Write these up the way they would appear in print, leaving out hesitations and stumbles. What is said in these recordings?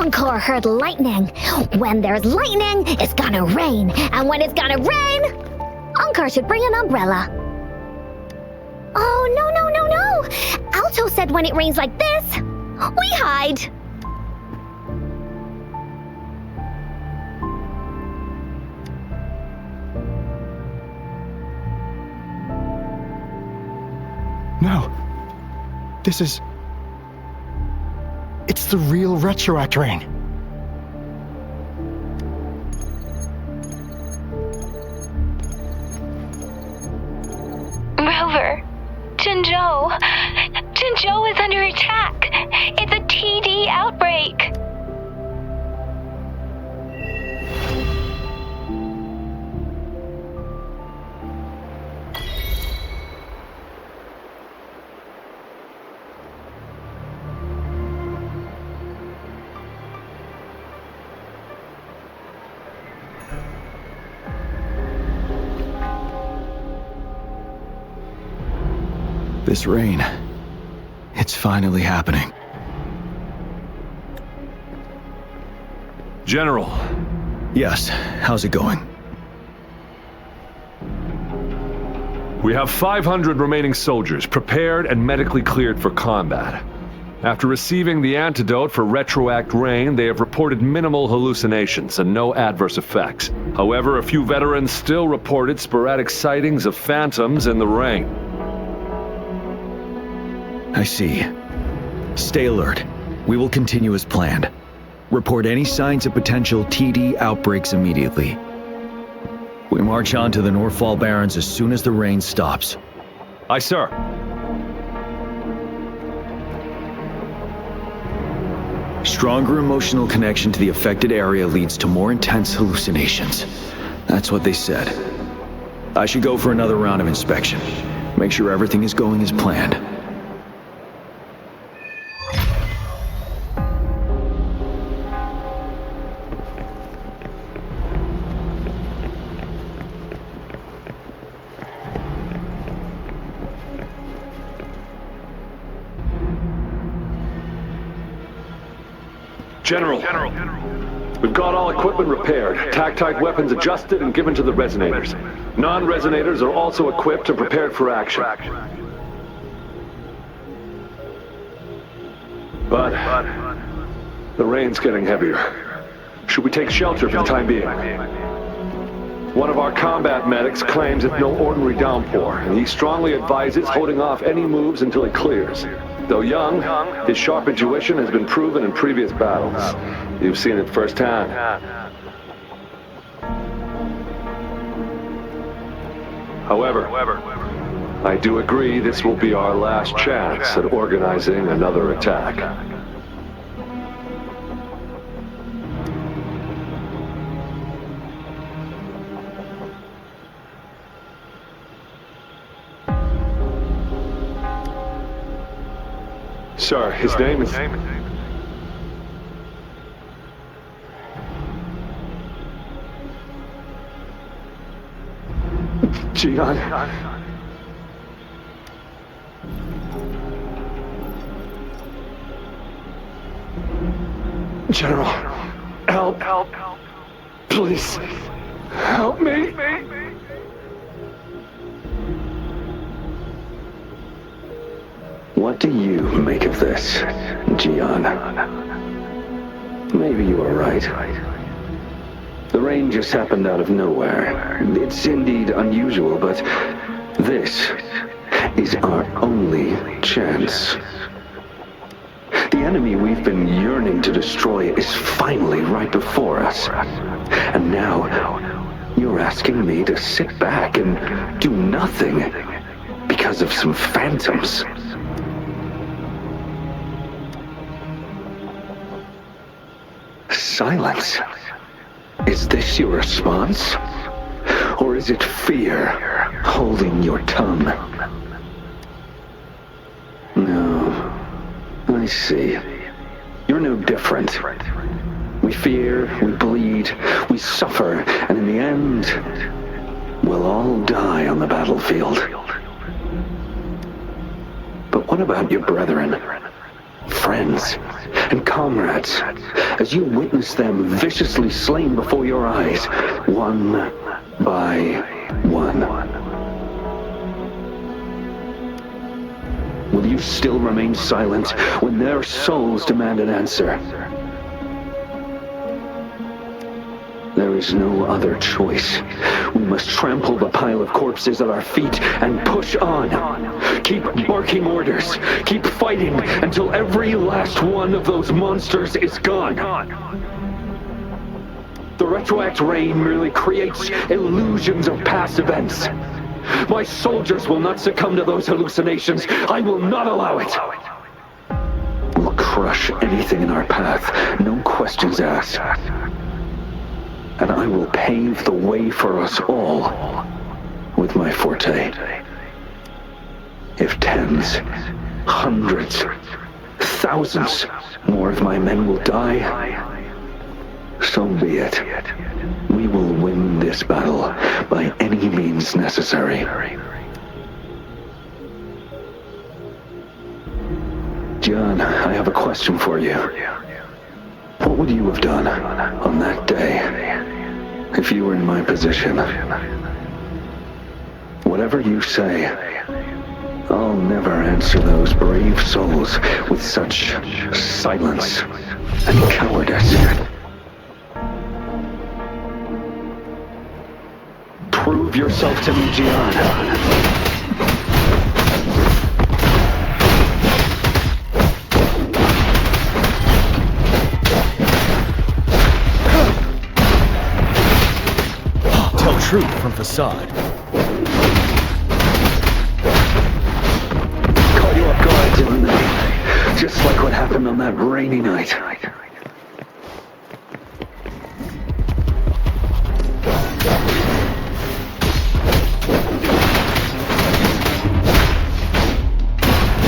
Encore heard lightning. When there's lightning, it's gonna rain. And when it's gonna rain, Encore should bring an umbrella. Oh, no. Alto said when it rains like this, we hide. No. It's the real Retroact rain. Rover, Jinzhou is under attack. It's a TD outbreak. This rain, it's finally happening. General. Yes, how's it going? We have 500 remaining soldiers prepared and medically cleared for combat. After receiving the antidote for Retroact rain, they have reported minimal hallucinations and no adverse effects. However, a few veterans still reported sporadic sightings of phantoms in the rain. I see. Stay alert. We will continue as planned. Report any signs of potential TD outbreaks immediately. We march on to the Northfall Barrens as soon as the rain stops. Aye, sir. Stronger emotional connection to the affected area leads to more intense hallucinations. That's what they said. I should go for another round of inspection. Make sure everything is going as planned. General, we've got all equipment repaired, tac-type weapons adjusted and given to the resonators. Non-resonators are also equipped and prepared for action. But the rain's getting heavier. Should we take shelter for the time being? One of our combat medics claims it's no ordinary downpour, and he strongly advises holding off any moves until it clears. Though young, his sharp intuition has been proven in previous battles. You've seen it firsthand. However, I do agree this will be our last chance at organizing another attack. Sir, his name is... Jian. General, help. Please, help me. What do you make of this, Jian? Maybe you are right. The rain just happened out of nowhere. It's indeed unusual, but this is our only chance. The enemy we've been yearning to destroy is finally right before us. And now, you're asking me to sit back and do nothing because of some phantoms. Silence. Is this your response? Or is it fear holding your tongue? No. I see. You're no different. We fear, we bleed, we suffer, and in the end, we'll all die on the battlefield. But what about your brethren, friends, and comrades, as you witness them viciously slain before your eyes, one by one. Will you still remain silent when their souls demand an answer? There is no other choice. We must trample the pile of corpses at our feet and push on. Keep barking orders. Keep fighting until every last one of those monsters is gone. The retroact rain merely creates illusions of past events. My soldiers will not succumb to those hallucinations. I will not allow it. We'll crush anything in our path, no questions asked. And I will pave the way for us all with my forte. If tens, hundreds, thousands more of my men will die, so be it. We will win this battle by any means necessary. John, I have a question for you. What would you have done on that day if you were in my position? Whatever you say, I'll never answer those brave souls with such silence and cowardice. Prove yourself to me, Gian. Truth from facade. Caught you off guard, didn't they? Just like what happened on that rainy night.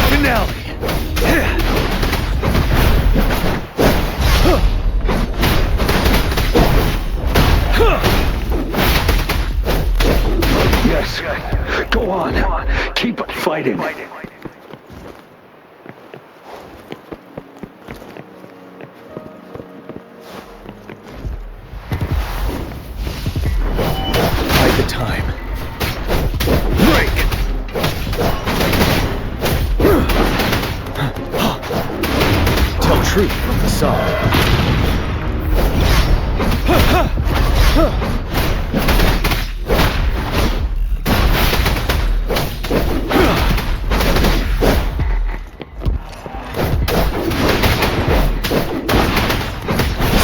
Finale. Go on. Keep fighting. Fight the time. Break! Tell truth from facade.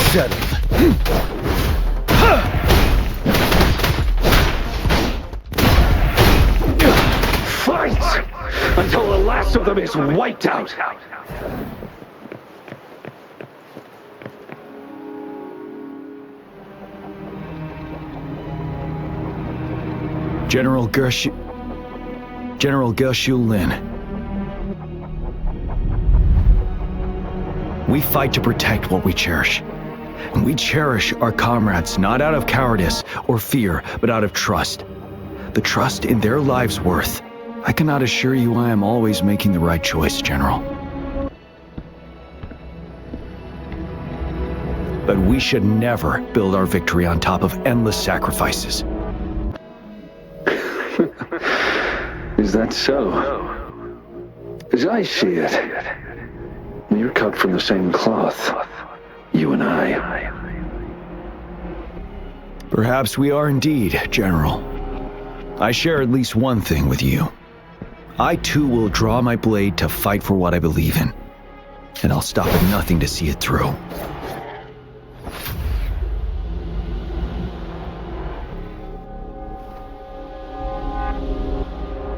Settled. Fight until the last of them is wiped out. General Gershu Lin. We fight to protect what we cherish. And we cherish our comrades not out of cowardice or fear, but out of trust. The trust in their lives' worth. I cannot assure you I am always making the right choice, General. But we should never build our victory on top of endless sacrifices. Is that so? As I see it, you're cut from the same cloth. You and I. Perhaps we are indeed, General. I share at least one thing with you. I too will draw my blade to fight for what I believe in. And I'll stop at nothing to see it through.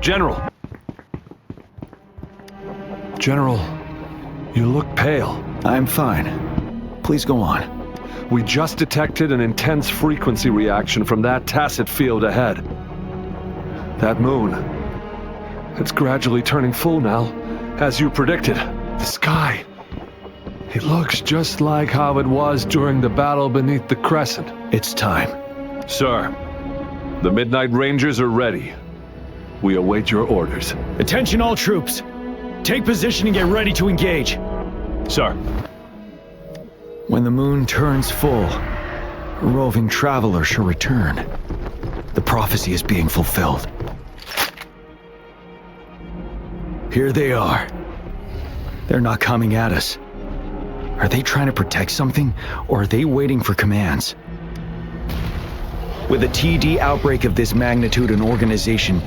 General! General, you look pale. I'm fine. Please go on. We just detected an intense frequency reaction from that tacit field ahead. That moon. It's gradually turning full now, as you predicted. The sky. It looks just like how it was during the battle beneath the crescent. It's time. Sir, the Midnight Rangers are ready. We await your orders. Attention all troops. Take position and get ready to engage. Sir. When the moon turns full, a roving traveler shall return. The prophecy is being fulfilled. Here they are. They're not coming at us. Are they trying to protect something, or are they waiting for commands? With a TD outbreak of this magnitude and organization,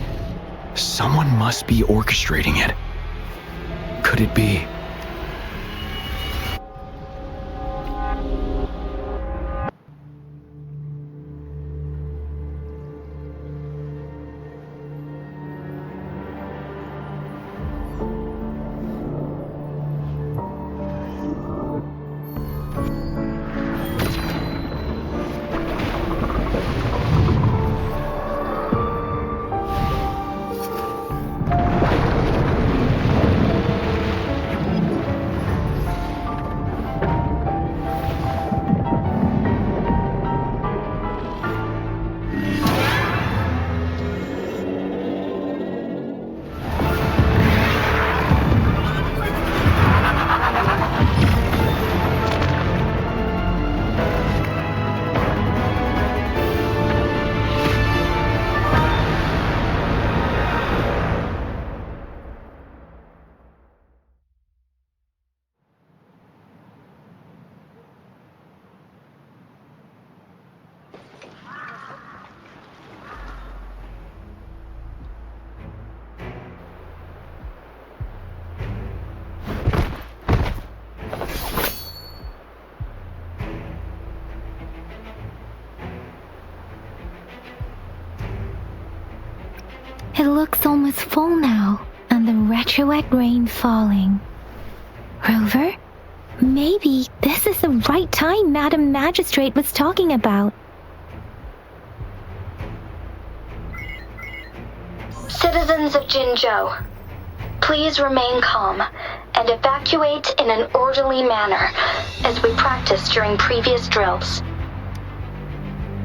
someone must be orchestrating it. Could it be? It looks almost full now, and the retroact rain falling. Rover, maybe this is the right time Madam Magistrate was talking about. Citizens of Jinzhou, please remain calm and evacuate in an orderly manner as we practiced during previous drills.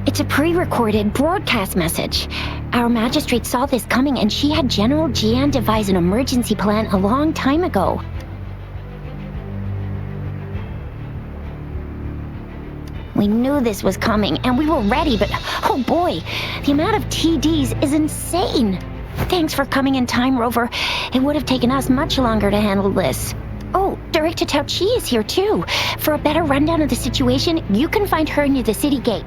It's a pre-recorded broadcast message. Our magistrate saw this coming and she had General Jian devise an emergency plan a long time ago. We knew this was coming and we were ready, but oh boy, the amount of TDs is insane. Thanks for coming in time, Rover. It would have taken us much longer to handle this. Oh, Director Tao Chi is here too. For a better rundown of the situation, you can find her near the city gate.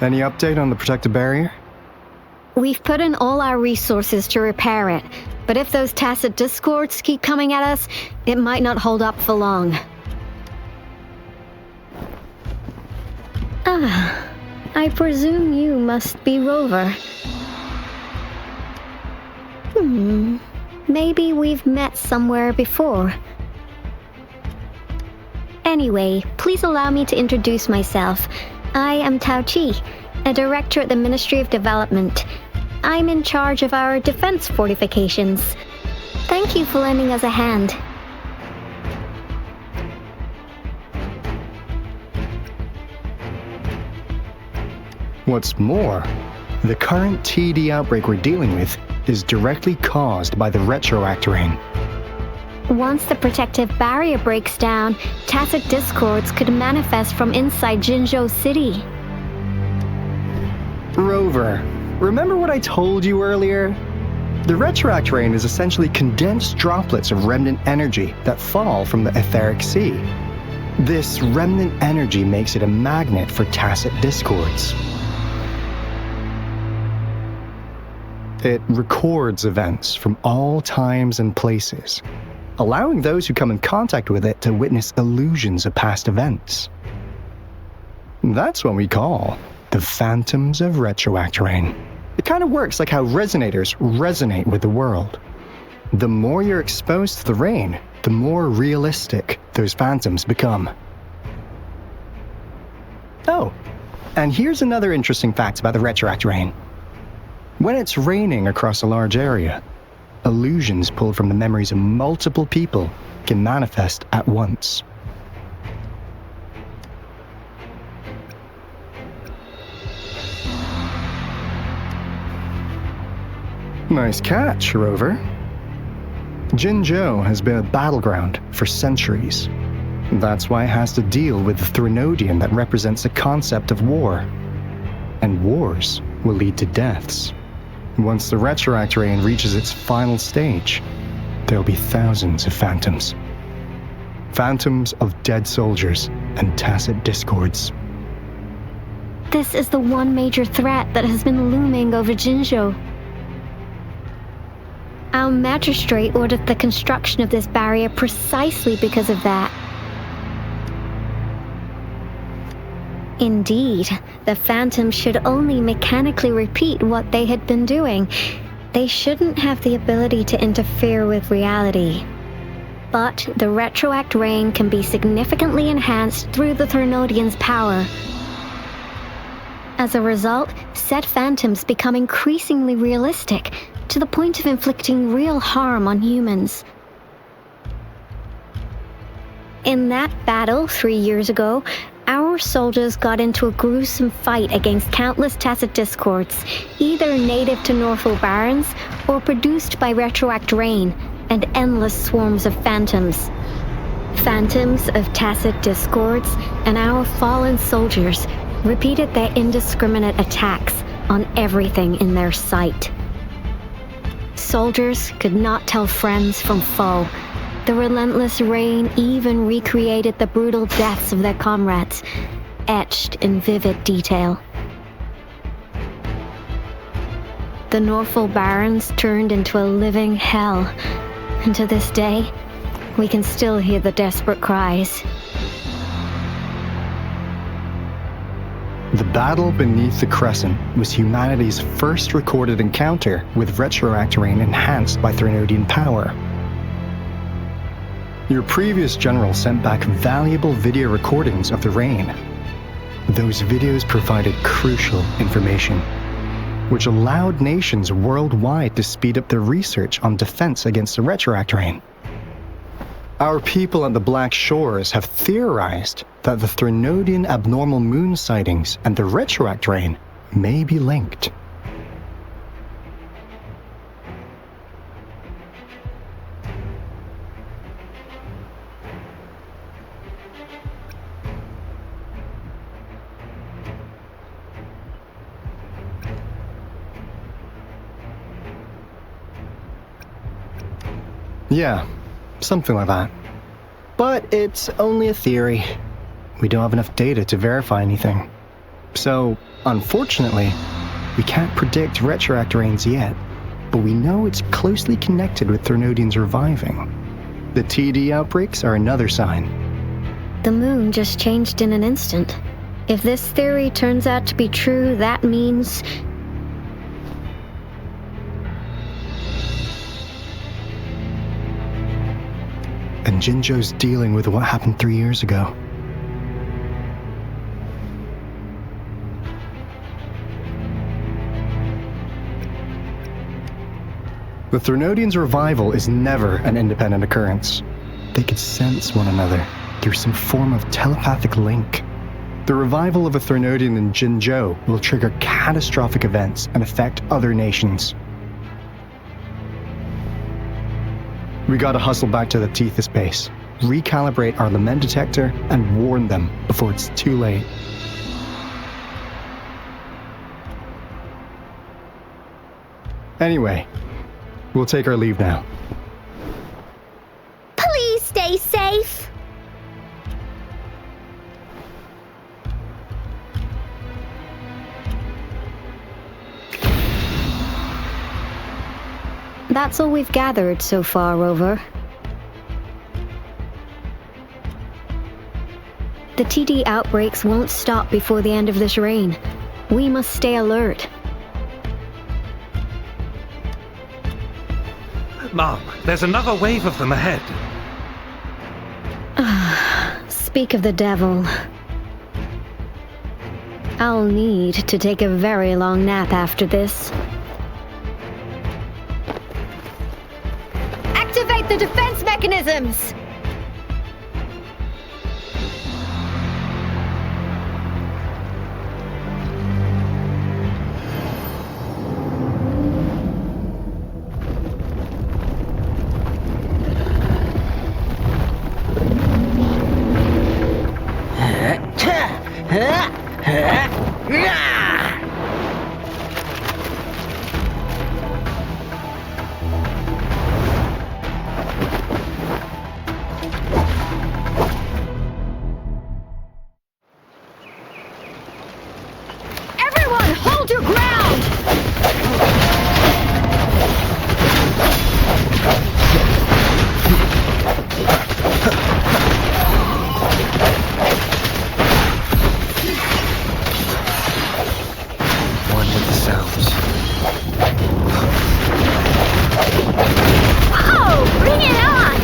Any update on the protective barrier? We've put in all our resources to repair it, but if those tacit discords keep coming at us, it might not hold up for long. I presume you must be Rover. Maybe we've met somewhere before. Anyway, please allow me to introduce myself. I am Tao Chi, a director at the Ministry of Development. I'm in charge of our defense fortifications. Thank you for lending us a hand. What's more, the current TD outbreak we're dealing with is directly caused by the retroact rain. Once the protective barrier breaks down, tacit discords could manifest from inside Jinzhou City. Rover, remember what I told you earlier? The retroact rain is essentially condensed droplets of remnant energy that fall from the etheric sea. This remnant energy makes it a magnet for tacit discords. It records events from all times and places, allowing those who come in contact with it to witness illusions of past events. That's what we call the phantoms of retroact rain. It kind of works like how resonators resonate with the world. The more you're exposed to the rain, the more realistic those phantoms become. Oh, And here's another interesting fact about the retroact rain. When it's raining across a large area, illusions pulled from the memories of multiple people can manifest at once. Nice catch, Rover. Jinzhou has been a battleground for centuries. That's why it has to deal with the Threnodian that represents the concept of war. And wars will lead to deaths. Once the retroact rain reaches its final stage, there'll be thousands of phantoms. Phantoms of dead soldiers and tacit discords. This is the one major threat that has been looming over Jinzhou. Our magistrate ordered the construction of this barrier precisely because of that. Indeed, the phantoms should only mechanically repeat what they had been doing. They shouldn't have the ability to interfere with reality. But the retroact rain can be significantly enhanced through the Threnodian's power. As a result, said phantoms become increasingly realistic, to the point of inflicting real harm on humans. In that battle 3 years ago, our soldiers got into a gruesome fight against countless tacit discords, either native to Northfall Barrens or produced by retroact rain and endless swarms of phantoms. Phantoms of tacit discords and our fallen soldiers repeated their indiscriminate attacks on everything in their sight. Soldiers could not tell friends from foe. The relentless rain even recreated the brutal deaths of their comrades, etched in vivid detail. The Northfall Barrens turned into a living hell, and to this day, we can still hear the desperate cries. The battle beneath the Crescent was humanity's first recorded encounter with retroact rain enhanced by Threnodian power. Your previous general sent back valuable video recordings of the rain. Those videos provided crucial information, which allowed nations worldwide to speed up their research on defense against the retroact rain. Our people at the Black Shores have theorized that the Threnodian abnormal moon sightings and the retroact rain may be linked. Yeah, something like that. But it's only a theory. We don't have enough data to verify anything. So, unfortunately, we can't predict retroact rains yet, but we know it's closely connected with Threnodians reviving. The TD outbreaks are another sign. The moon just changed in an instant. If this theory turns out to be true, that means... And Jinzhou's dealing with what happened 3 years ago. The Threnodians' revival is never an independent occurrence. They could sense one another through some form of telepathic link. The revival of a Threnodian in Jinzhou will trigger catastrophic events and affect other nations. We gotta hustle back to the Tethys base, recalibrate our lament detector, and warn them before it's too late. Anyway, we'll take our leave now. Please stay safe. That's all we've gathered so far, Rover. The TD outbreaks won't stop before the end of this reign. We must stay alert. Mom, there's another wave of them ahead. Speak of the devil. I'll need to take a very long nap after this. Activate the defense mechanisms! Everyone, hold your ground! One with the sounds. Oh, bring it on!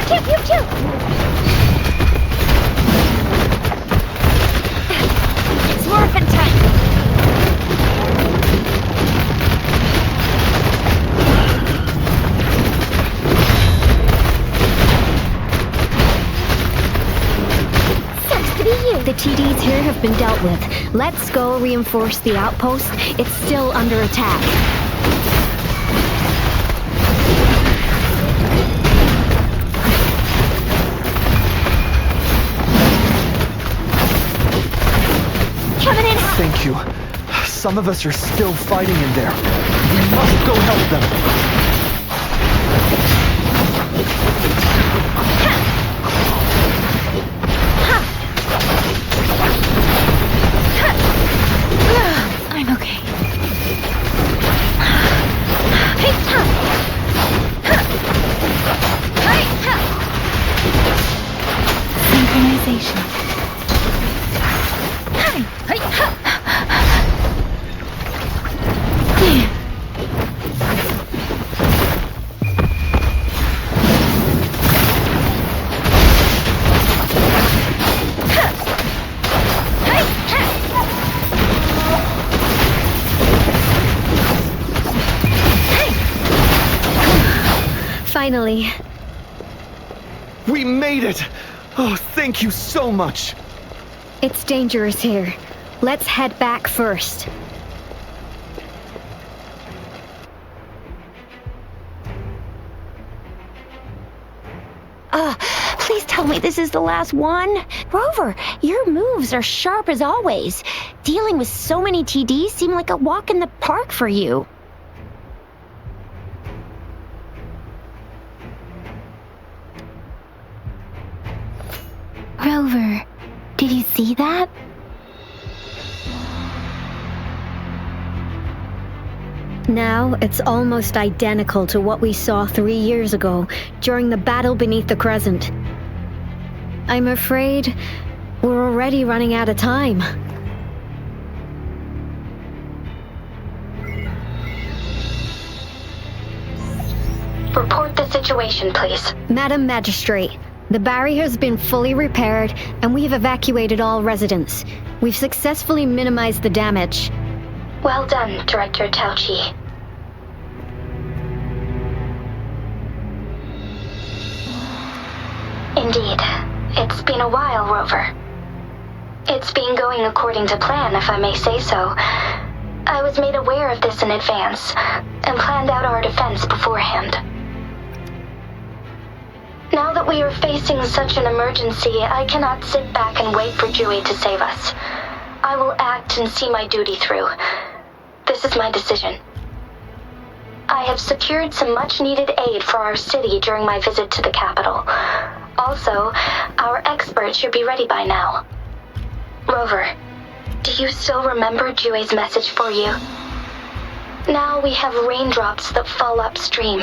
Pew, pew, pew! It's morphin' time! Sucks to be you! The TDs here have been dealt with. Let's go reinforce the outpost. It's still under attack. Coming in hot! Thank you. Some of us are still fighting in there. We must go help them. I'm okay. Hey, ha! Ha! Hey, ha! Synchronization. Hey, hey, ha! Hey, ha! Finally. We made it! Oh, thank you so much! It's dangerous here. Let's head back first. Please tell me this is the last one. Rover, your moves are sharp as always. Dealing with so many TDs seem like a walk in the park for you. Rover, did you see that? Now it's almost identical to what we saw 3 years ago during the battle beneath the Crescent. I'm afraid we're already running out of time. Report the situation, please. Madam Magistrate, the barrier has been fully repaired and we've evacuated all residents. We've successfully minimized the damage. Well done, Director Tauchi. Indeed. It's been a while, Rover. It's been going according to plan, if I may say so. I was made aware of this in advance, and planned out our defense beforehand. Now that we are facing such an emergency, I cannot sit back and wait for Dewey to save us. I will act and see my duty through. This is my decision. I have secured some much-needed aid for our city during my visit to the capital. Also, our experts should be ready by now. Rover, do you still remember Dewey's message for you? Now we have raindrops that fall upstream,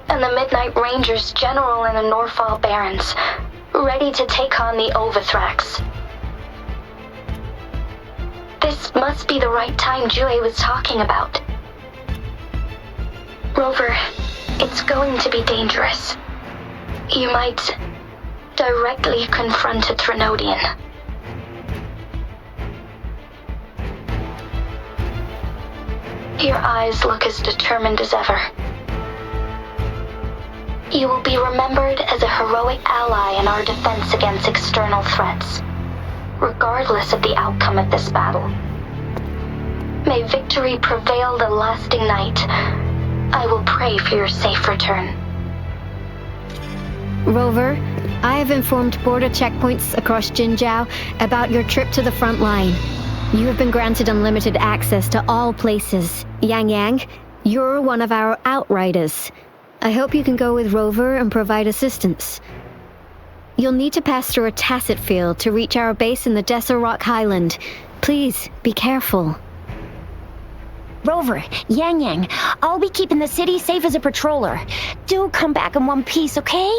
and the Midnight Rangers General in the Norfall Barrens, ready to take on the Overthrax. This must be the right time Dewey was talking about. Rover, it's going to be dangerous. You might directly confronted Trinodian. Your eyes look as determined as ever. You will be remembered as a heroic ally in our defense against external threats, regardless of the outcome of this battle. May victory prevail the lasting night. I will pray for your safe return. Rover, I have informed border checkpoints across Jinjiao about your trip to the front line. You have been granted unlimited access to all places. Yang Yang, you're one of our outriders. I hope you can go with Rover and provide assistance. You'll need to pass through a tacit field to reach our base in the Desert Rock Highland. Please, be careful. Rover, Yang Yang, I'll be keeping the city safe as a patroller. Do come back in one piece, okay?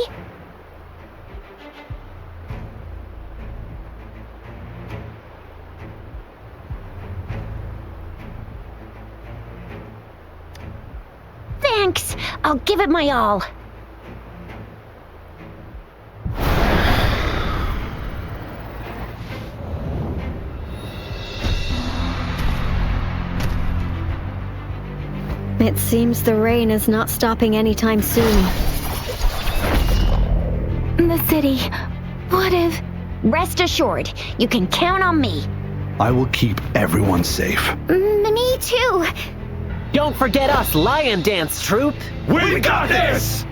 Thanks! I'll give it my all. It seems the rain is not stopping anytime soon. The city. What if... Rest assured, you can count on me. I will keep everyone safe. Me too. Don't forget us, Lion Dance Troop! We got this!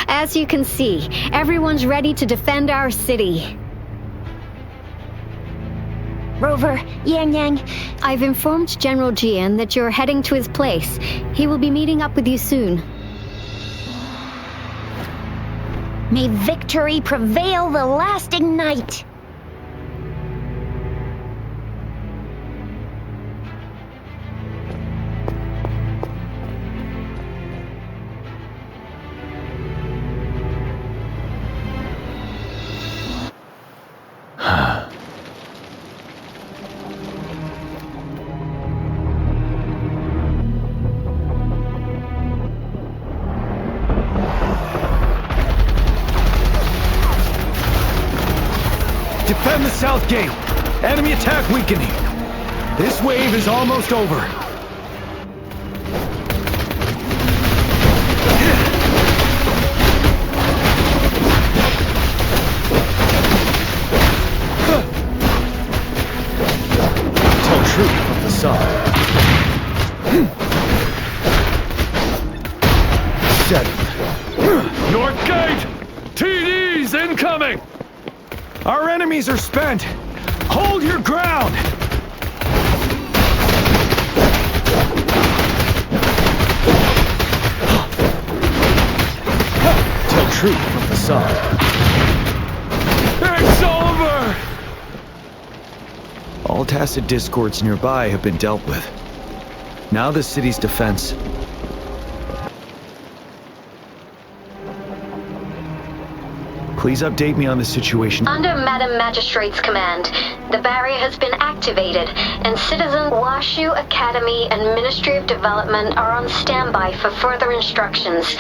As you can see, everyone's ready to defend our city. Rover, Yang Yang. I've informed General Jian that you're heading to his place. He will be meeting up with you soon. May victory prevail the lasting night. Defend the south gate! Enemy attack weakening! This wave is almost over. Tell truth from the sun. Settled. North gate! TD's incoming! Our enemies are spent! Hold your ground! Tell truth from the sun. It's over! All tacit discords nearby have been dealt with. Now the city's defense. Please update me on the situation. Under Madam Magistrate's command, the barrier has been activated, and citizens Washu Academy and Ministry of Development are on standby for further instructions.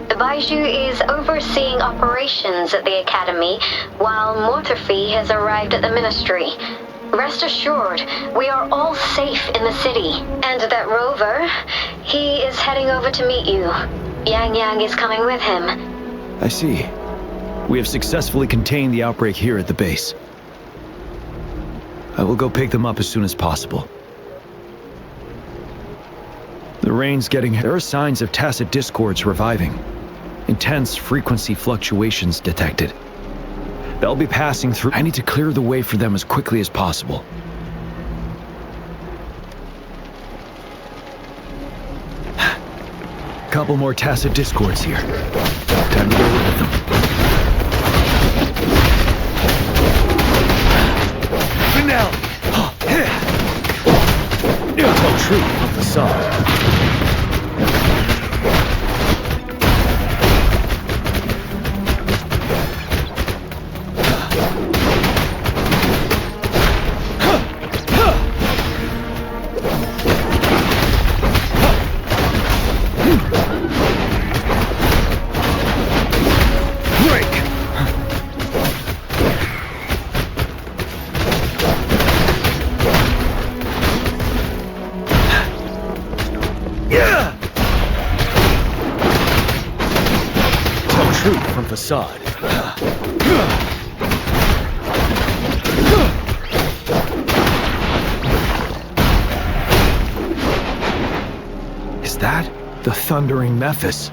The Baiju is overseeing operations at the Academy, while Mortophy has arrived at the Ministry. Rest assured, we are all safe in the city. And that Rover, he is heading over to meet you. Yang Yang is coming with him. I see. We have successfully contained the outbreak here at the base. I will go pick them up as soon as possible. The rain's getting... There are signs of tacit discords reviving. Intense frequency fluctuations detected. They'll be passing through. I need to clear the way for them as quickly as possible. Couple more tacit discords here. Time to go with them. Now, tell truth of the sun. from facade. Is that the thundering Mephis?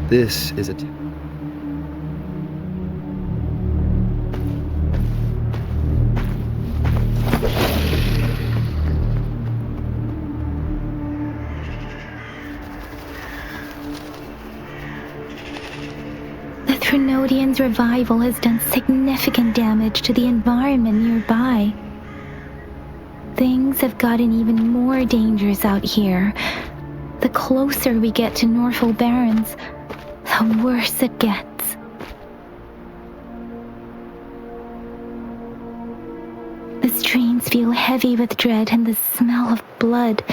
This is a... The Threnodian's revival has done significant damage to the environment nearby. Things have gotten even more dangerous out here. The closer we get to Norfolk Barrens, the worse it gets. The streams feel heavy with dread and the smell of blood.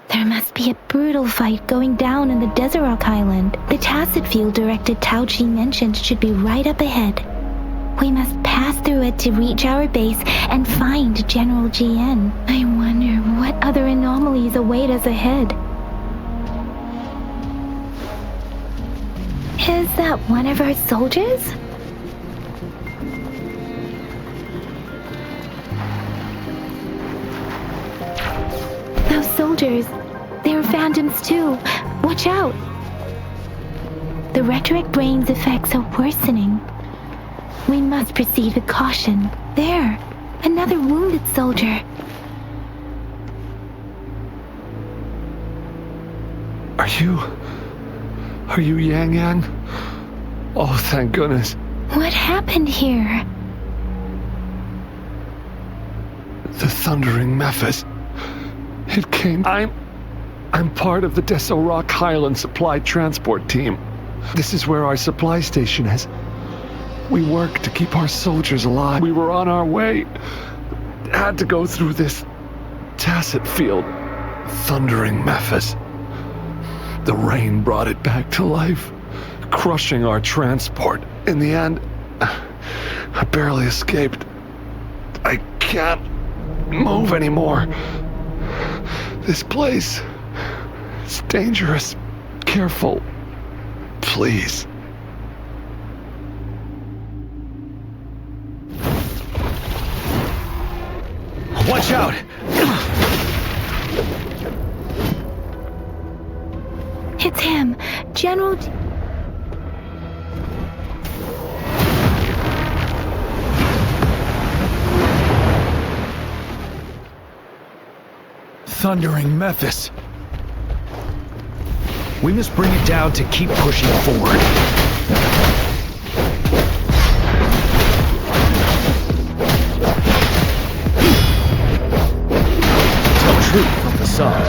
There must be a brutal fight going down in the Desert Rock Island. The Tacit Field Director Tao Chi mentioned should be right up ahead. We must pass through it to reach our base and find General GN. I wonder what other anomalies await us ahead. Is that one of our soldiers? Those soldiers, they're phantoms too. Watch out! The retroact brain's effects are worsening. We must proceed with caution. There, another wounded soldier. Are you Yang Yang? Oh, thank goodness. What happened here? The thundering Mephis. It came... I'm part of the Desert Rock Highland supply transport team. This is where our supply station is. We work to keep our soldiers alive. We were on our way. Had to go through this Tacit Field. Thundering Mephis. The rain brought it back to life, crushing our transport. In the end, I barely escaped. I can't move anymore. This place is dangerous. Careful. Please. Watch out! It's him, General... Thundering Mephis. We must bring it down to keep pushing forward. Tell truth from the sun.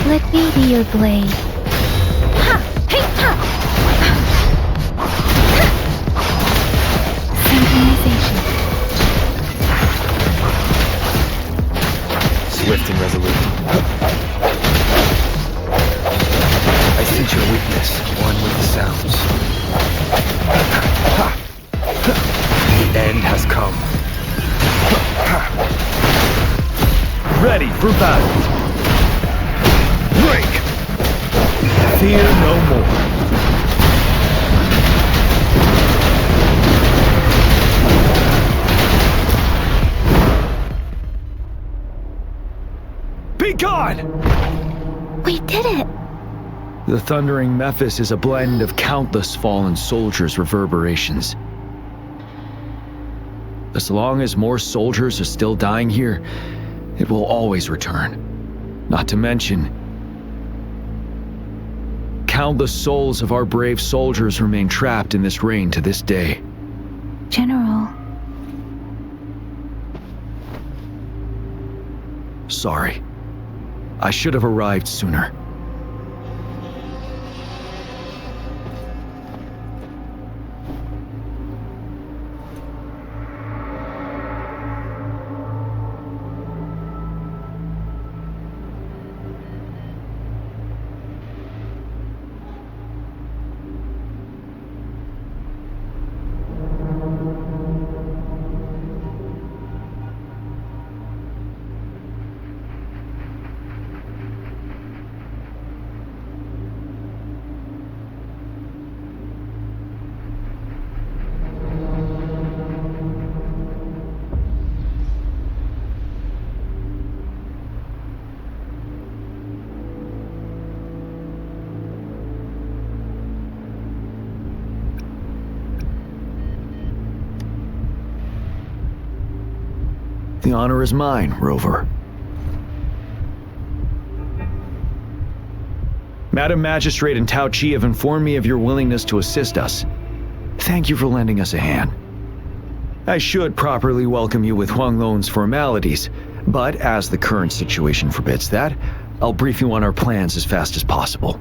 Let me be your blade. Ha! Hey! Ha! Synchronization. Swift and resolute. I sense your weakness, one with the sounds. The end has come. Ready for battle. Break! Fear no more. Be gone! We did it! The thundering Mephis is a blend of countless fallen soldiers' reverberations. As long as more soldiers are still dying here, it will always return. Not to mention, countless souls of our brave soldiers remain trapped in this rain to this day. General. Sorry. I should have arrived sooner. The honor is mine, Rover. Madam Magistrate and Tao Chi have informed me of your willingness to assist us. Thank you for lending us a hand. I should properly welcome you with Huang Lon's formalities, but as the current situation forbids that, I'll brief you on our plans as fast as possible.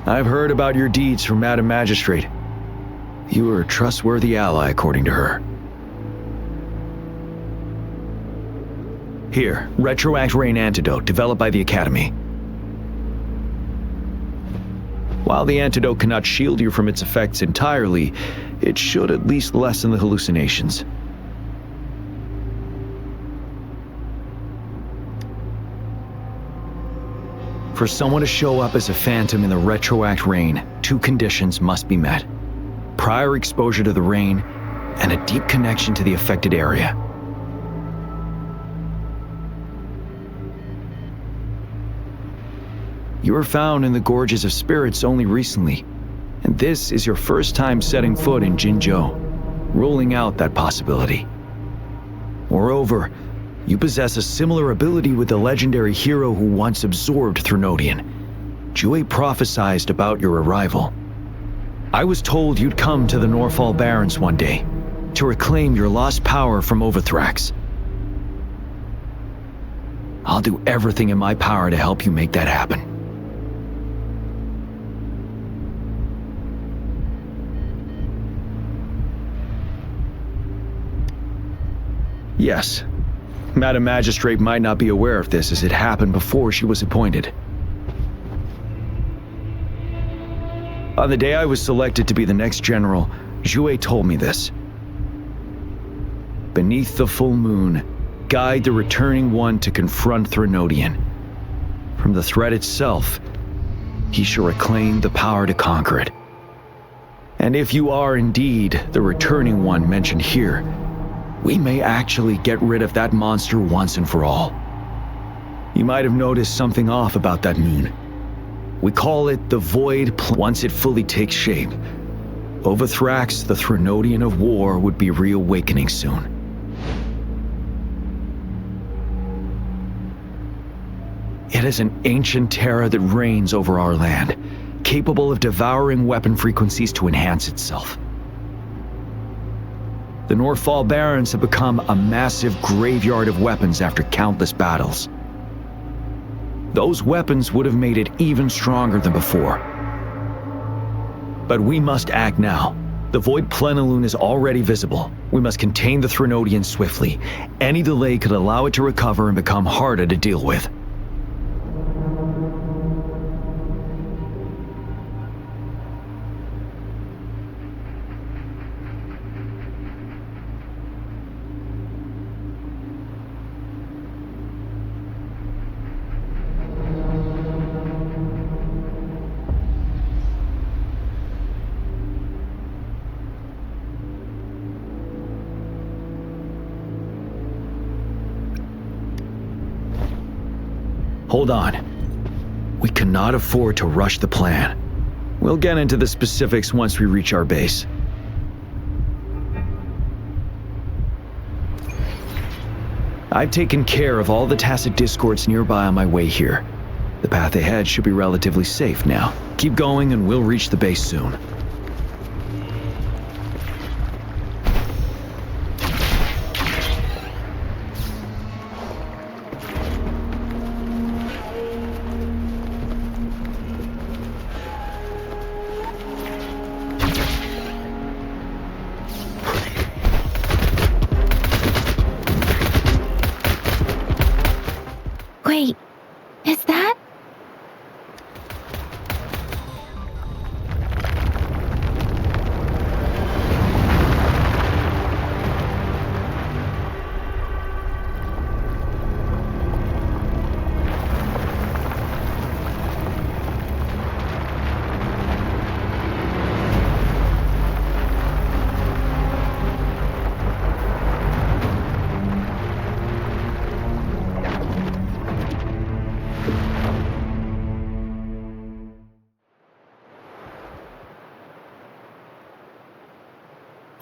I've heard about your deeds from Madam Magistrate. You are a trustworthy ally, according to her. Here, Retroact Rain Antidote, developed by the Academy. While the antidote cannot shield you from its effects entirely, it should at least lessen the hallucinations. For someone to show up as a phantom in the Retroact Rain, 2 conditions must be met. Prior exposure to the rain, and a deep connection to the affected area. You were found in the Gorges of Spirits only recently, and this is your first time setting foot in Jinzhou, ruling out that possibility. Moreover, you possess a similar ability with the legendary hero who once absorbed Threnodian. Jue prophesied about your arrival. I was told you'd come to the Norfall Barrens one day, to reclaim your lost power from Overthrax. I'll do everything in my power to help you make that happen. Yes, Madam Magistrate might not be aware of this as it happened before she was appointed. On the day I was selected to be the next general, Jue told me this. Beneath the full moon, guide the returning one to confront Threnodian. From the threat itself, he shall reclaim the power to conquer it. And if you are indeed the returning one mentioned here, we may actually get rid of that monster once and for all. You might have noticed something off about that moon. We call it the Void once it fully takes shape. Overthrax, the Threnodian of war, would be reawakening soon. It is an ancient terror that reigns over our land, capable of devouring weapon frequencies to enhance itself. The Norfall Barrens have become a massive graveyard of weapons after countless battles. Those weapons would have made it even stronger than before. But we must act now. The Void Plenilune is already visible. We must contain the Threnodian swiftly. Any delay could allow it to recover and become harder to deal with. Hold on. We cannot afford to rush the plan. We'll get into the specifics once we reach our base. I've taken care of all the tacit discords nearby on my way here. The path ahead should be relatively safe now. Keep going and we'll reach the base soon. Wait, is that?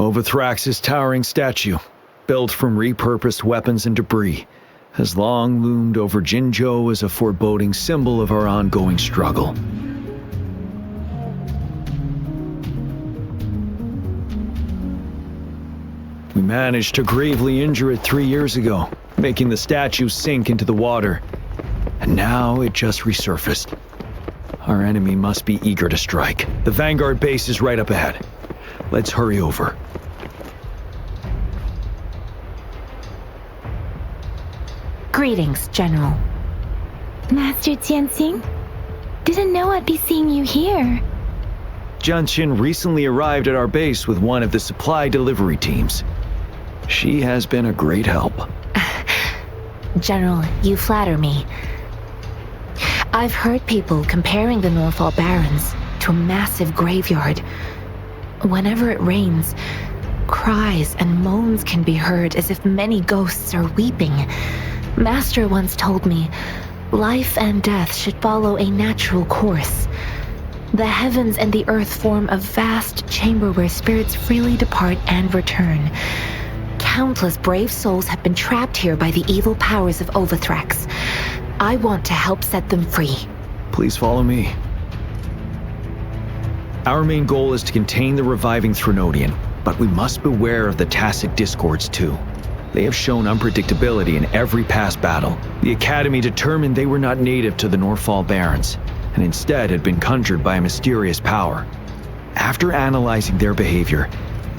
Overthrax's towering statue, built from repurposed weapons and debris, has long loomed over Jinzhou as a foreboding symbol of our ongoing struggle. We managed to gravely injure it 3 years ago, making the statue sink into the water. And now it just resurfaced. Our enemy must be eager to strike. The Vanguard base is right up ahead. Let's hurry over. Greetings, General. Master Jianxing? Didn't know I'd be seeing you here. Jianqin recently arrived at our base with one of the supply delivery teams. She has been a great help. General, you flatter me. I've heard people comparing the Norfall Barrens to a massive graveyard. Whenever it rains, cries and moans can be heard as if many ghosts are weeping. Master once told me, life and death should follow a natural course. The heavens and the earth form a vast chamber where spirits freely depart and return. Countless brave souls have been trapped here by the evil powers of Overthrax. I want to help set them free. Please follow me. Our main goal is to contain the reviving Threnodian, but we must beware of the Tacit Discords too. They have shown unpredictability in every past battle. The Academy determined they were not native to the Norfall Barrens, and instead had been conjured by a mysterious power. After analyzing their behavior,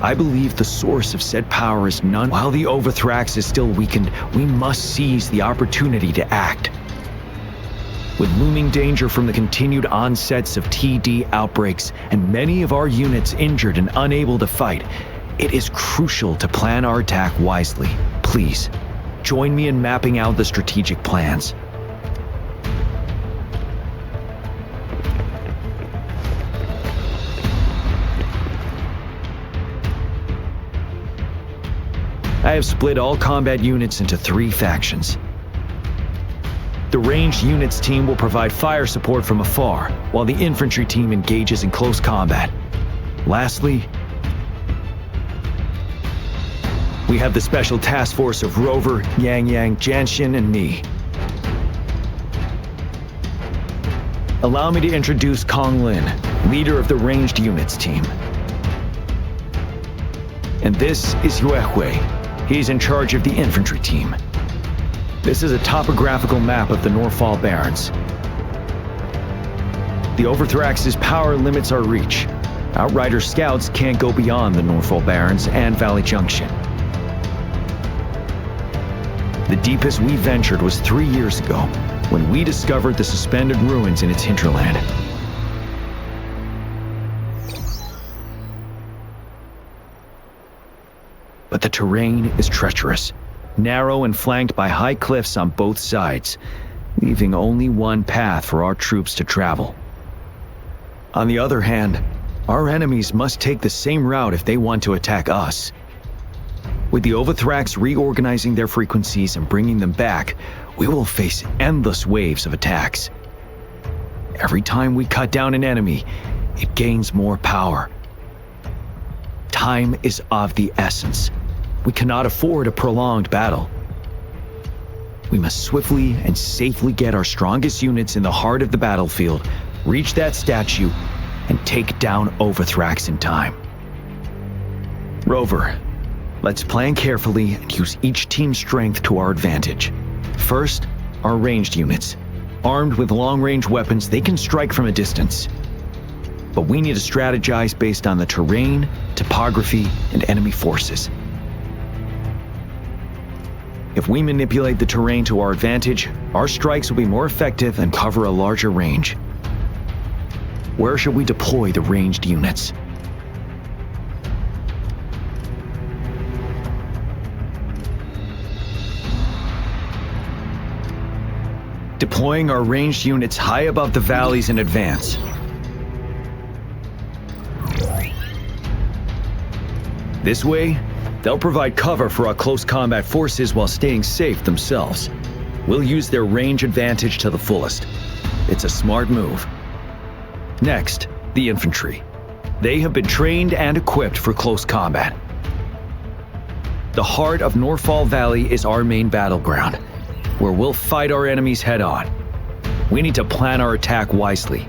I believe the source of said power is none. While the Overthrax is still weakened, we must seize the opportunity to act. With looming danger from the continued onsets of TD outbreaks and many of our units injured and unable to fight, it is crucial to plan our attack wisely. Please, join me in mapping out the strategic plans. I have split all combat units into 3 factions. The ranged units team will provide fire support from afar, while the infantry team engages in close combat. Lastly, we have the special task force of Rover, Yang Yang, Jianxin, and me. Allow me to introduce Kong Lin, leader of the ranged units team. And this is Yue Hui. He's in charge of the infantry team. This is a topographical map of the Norfall Barrens. The Overthrax's power limits our reach. Outrider scouts can't go beyond the Norfall Barrens and Valley Junction. The deepest we ventured was 3 years ago, when we discovered the suspended ruins in its hinterland. But the terrain is treacherous, narrow and flanked by high cliffs on both sides, leaving only one path for our troops to travel. On the other hand, our enemies must take the same route if they want to attack us. With the Overthrax reorganizing their frequencies and bringing them back, we will face endless waves of attacks. Every time we cut down an enemy, it gains more power. Time is of the essence. We cannot afford a prolonged battle. We must swiftly and safely get our strongest units in the heart of the battlefield, reach that statue, and take down Overthrax in time. Rover, let's plan carefully and use each team's strength to our advantage. First, our ranged units. Armed with long-range weapons, they can strike from a distance. But we need to strategize based on the terrain, topography, and enemy forces. If we manipulate the terrain to our advantage, our strikes will be more effective and cover a larger range. Where should we deploy the ranged units? Deploying our ranged units high above the valleys in advance. This way, they'll provide cover for our close combat forces while staying safe themselves. We'll use their range advantage to the fullest. It's a smart move. Next, the infantry. They have been trained and equipped for close combat. The heart of Norfall Valley is our main battleground, where we'll fight our enemies head on. We need to plan our attack wisely.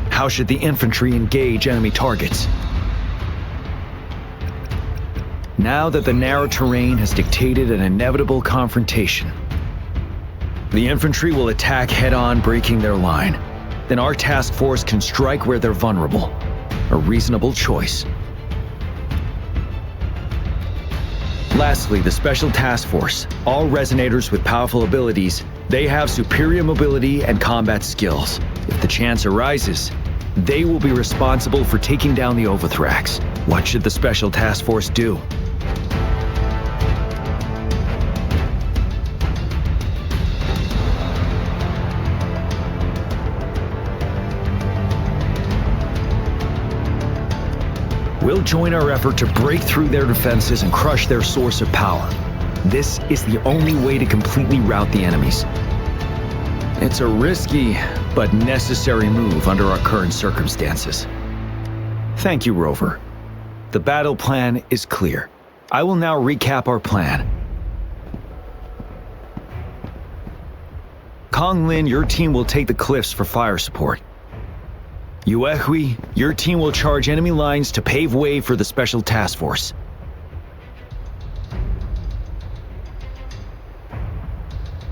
How should the infantry engage enemy targets? Now that the narrow terrain has dictated an inevitable confrontation, the infantry will attack head-on, breaking their line. Then our task force can strike where they're vulnerable. A reasonable choice. Lastly, the Special Task Force. All resonators with powerful abilities, they have superior mobility and combat skills. If the chance arises, they will be responsible for taking down the Overthrax. What should the Special Task Force do? We'll join our effort to break through their defenses and crush their source of power. This is the only way to completely rout the enemies. It's a risky, but necessary move under our current circumstances. Thank you, Rover. The battle plan is clear. I will now recap our plan. Kong Lin, your team will take the cliffs for fire support. Yuehui, your team will charge enemy lines to pave way for the Special Task Force.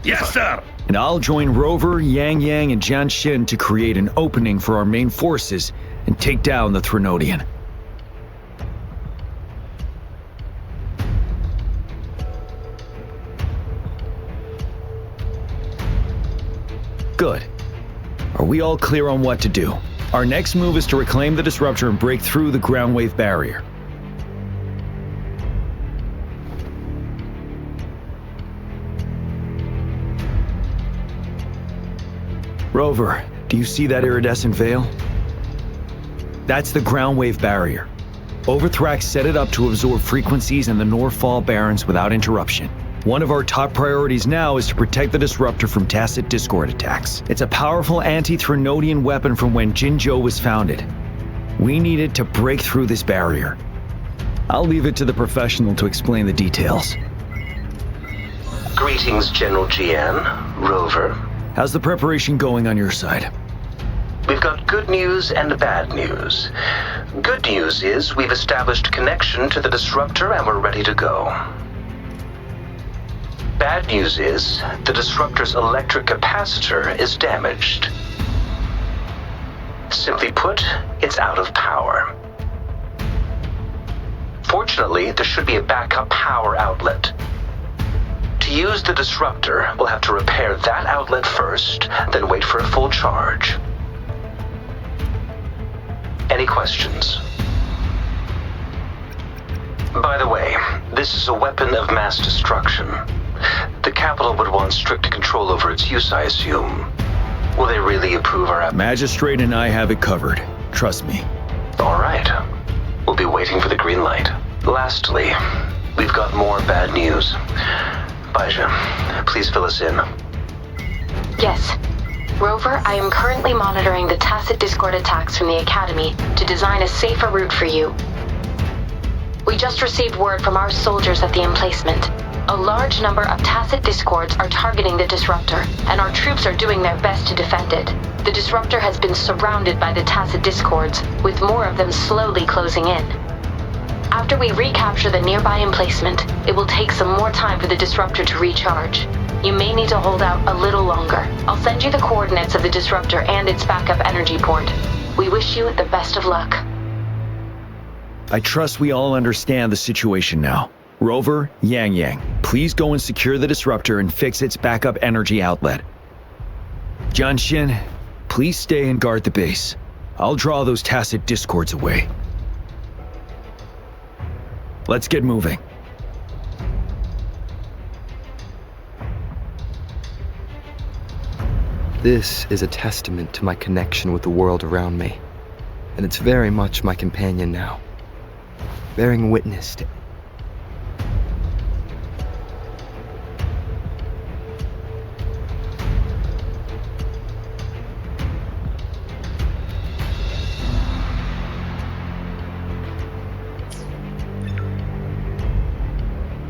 Yes, sir! And I'll join Rover, Yang Yang, and Jian Xin to create an opening for our main forces and take down the Threnodian. Good. Are we all clear on what to do? Our next move is to reclaim the disruptor and break through the ground wave barrier. Rover, do you see that iridescent veil? That's the ground wave barrier. Overthrax set it up to absorb frequencies in the Norfall Barrens without interruption. One of our top priorities now is to protect the disruptor from tacit discord attacks. It's a powerful anti-Threnodian weapon from when Jinzhou was founded. We need it to break through this barrier. I'll leave it to the professional to explain the details. Greetings, General Jian, Rover. How's the preparation going on your side? We've got good news and bad news. Good news is we've established connection to the disruptor and we're ready to go. Bad news is, the disruptor's electric capacitor is damaged. Simply put, it's out of power. Fortunately, there should be a backup power outlet. To use the disruptor, we'll have to repair that outlet first, then wait for a full charge. Any questions? By the way, this is a weapon of mass destruction. The capital would want strict control over its use, I assume. Will they really approve our Magistrate and I have it covered. Trust me. All right. We'll be waiting for the green light. Lastly, we've got more bad news. Baizha, please fill us in. Yes. Rover, I am currently monitoring the tacit discord attacks from the Academy to design a safer route for you. We just received word from our soldiers at the emplacement. A large number of tacit discords are targeting the disruptor, and our troops are doing their best to defend it. The disruptor has been surrounded by the tacit discords, with more of them slowly closing in. After we recapture the nearby emplacement, it will take some more time for the disruptor to recharge. You may need to hold out a little longer. I'll send you the coordinates of the disruptor and its backup energy port. We wish you the best of luck. I trust we all understand the situation now. Rover, Yang Yang, please go and secure the disruptor and fix its backup energy outlet. Jian Xin, please stay and guard the base. I'll draw those tacit discords away. Let's get moving. This is a testament to my connection with the world around me, and it's very much my companion now, bearing witness to